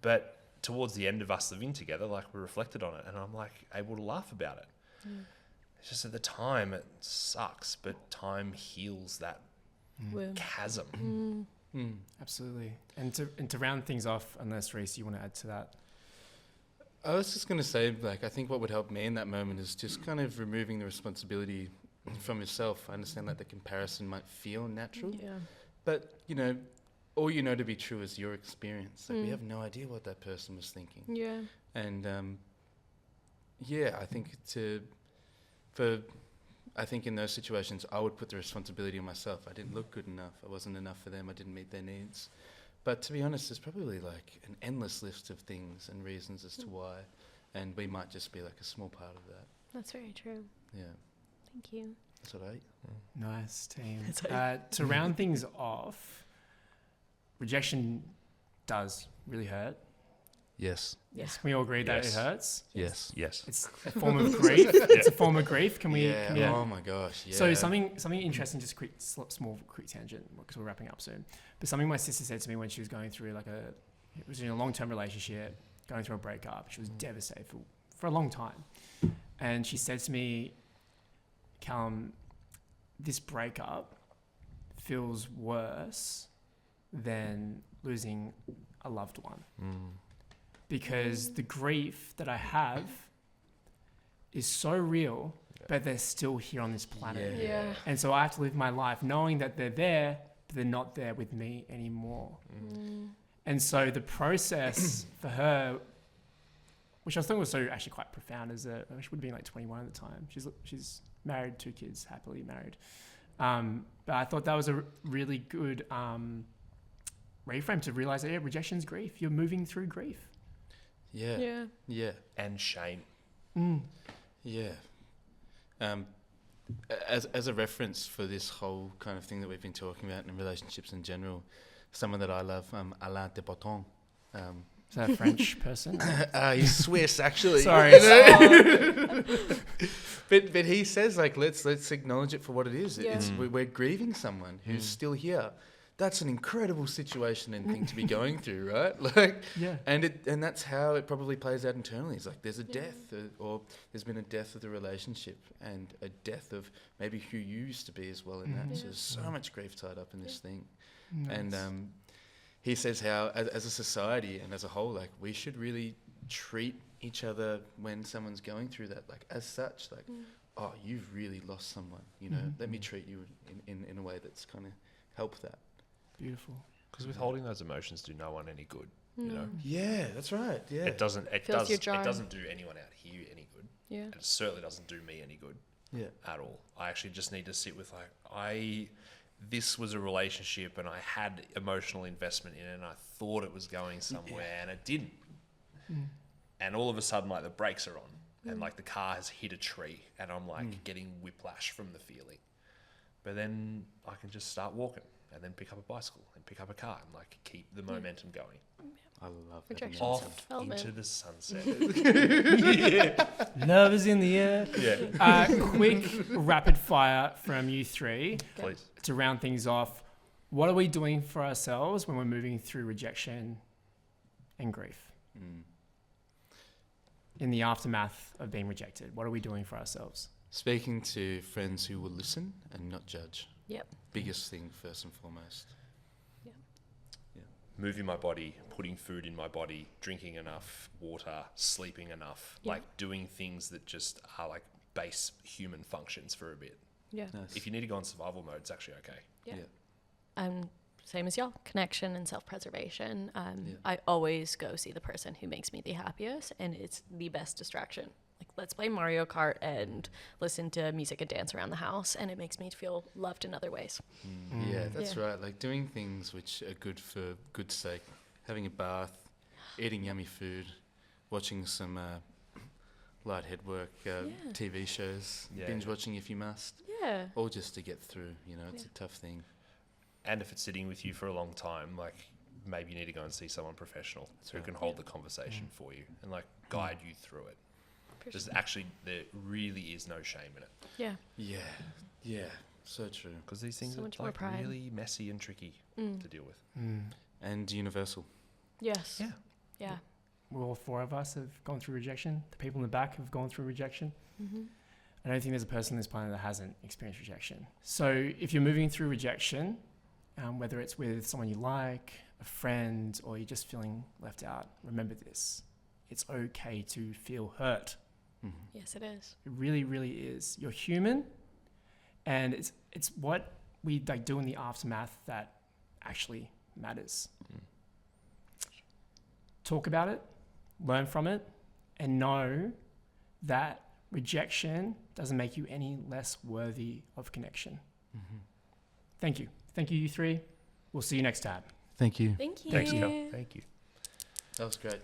But towards the end of us living together, like we reflected on it and I'm like able to laugh about it. It's just at the time it sucks, but time heals that chasm. Absolutely. And to round things off, unless Rhys, you want to add to that? I was just going to say, like, I think what would help me in that moment is just kind of removing the responsibility from yourself. I understand that the comparison might feel natural, but, you know, all you know to be true is your experience. Like, we have no idea what that person was thinking. Yeah. And, I think for I think in those situations, I would put the responsibility on myself. I didn't look good enough. I wasn't enough for them. I didn't meet their needs. But to be honest, there's probably like an endless list of things and reasons as to why. And we might just be like a small part of that. That's very true. Yeah. Thank you. That's what I eat. Nice, team. To round things off, rejection does really hurt. Yes. Yes. Can we all agree that it Yes. hurts? Yes. Yes. It's a form of grief. It's a form of grief. Can we? Yeah. Can we Oh my gosh. Yeah. So something interesting, just quick, small, quick tangent, because we're wrapping up soon. But something my sister said to me when she was going through it was in a long-term relationship, going through a breakup. She was devastated for a long time. And she said to me, Callum, this breakup feels worse than losing a loved one. Because the grief that I have is so real, but they're still here on this planet. Yeah. And so I have to live my life knowing that they're there, but they're not there with me anymore. And so the process for her, which I thought was so actually quite profound, she would have been like 21 at the time. She's married, 2 kids, happily married. But I thought that was a really good reframe to realize that rejection's grief. You're moving through grief. Yeah. Yeah. Yeah. And shame. Yeah. As a reference for this whole kind of thing that we've been talking about in relationships in general, someone that I love, Alain de Botton. Is that a French person? He's Swiss, actually. Sorry. But he says, like, let's acknowledge it for what it is. Yeah. We're grieving someone who's still here. That's an incredible situation and thing to be going through, right? Like, Yeah. and that's how it probably plays out internally. It's like there's a death, or there's been a death of the relationship and a death of maybe who you used to be as well in that. So there's so much grief tied up in this thing. Nice. And he says how, as a society and as a whole, like, we should really treat each other when someone's going through that, like, as such, like, oh, you've really lost someone, you know, let me treat you in a way that's kind of help that. Beautiful. Because withholding those emotions do no one any good. You know, Yeah, that's right. Yeah. it doesn't. It Fills does. your It jar. doesn't do anyone out here any good. Yeah. And it certainly doesn't do me any good Yeah. at all. I actually just need to sit with this was a relationship and I had emotional investment in it and I thought it was going somewhere and it didn't. And all of a sudden, like, the brakes are on and like the car has hit a tree and I'm like getting whiplash from the feeling. But then I can just start walking and then pick up a bicycle and pick up a car and like keep the momentum going. I love that. Rejection. analogy. Off Development. into the sunset. Love is in the air. Yeah. Quick rapid fire from you three Please. to round things off. What are we doing for ourselves when we're moving through rejection and grief? In the aftermath of being rejected, what are we doing for ourselves? Speaking to friends who will listen and not judge. Yep. Biggest thing, first and foremost. Moving my body, putting food in my body, drinking enough water, sleeping enough, Yeah. like doing things that just are like base human functions for a bit. Yeah. Nice. If you need to go on survival mode, it's actually okay. Yeah. Same as y'all, connection and self-preservation. I always go see the person who makes me the happiest, and it's the best distraction. Like, let's play Mario Kart and listen to music and dance around the house, and it makes me feel loved in other ways. Yeah, that's Yeah. right. Like doing things which are good for good sake. Having a bath, eating yummy food, watching some light head work, TV shows, Yeah. binge watching if you must. Yeah. All just to get through, you know, it's a tough thing. And if it's sitting with you for a long time, like maybe you need to go and see someone professional who can hold the conversation for you and like guide you through it. There really is no shame in it. Yeah. Yeah, yeah, so true. Because these things So are much more like pride. really messy and tricky to deal with. And universal. Yes. Yeah. Yeah. All 4 of us have gone through rejection. The people in the back have gone through rejection. I don't think there's a person on this planet that hasn't experienced rejection. So if you're moving through rejection, whether it's with someone you like, a friend, or you're just feeling left out, remember this. It's okay to feel hurt. Yes, it is. It really, really is. You're human, and it's what we like do in the aftermath that actually matters. Talk about it, learn from it, and know that rejection doesn't make you any less worthy of connection. Thank you. Thank you, you three. We'll see you next time. Thank you. Thank you. Thanks, Cal. Thank you. That was great.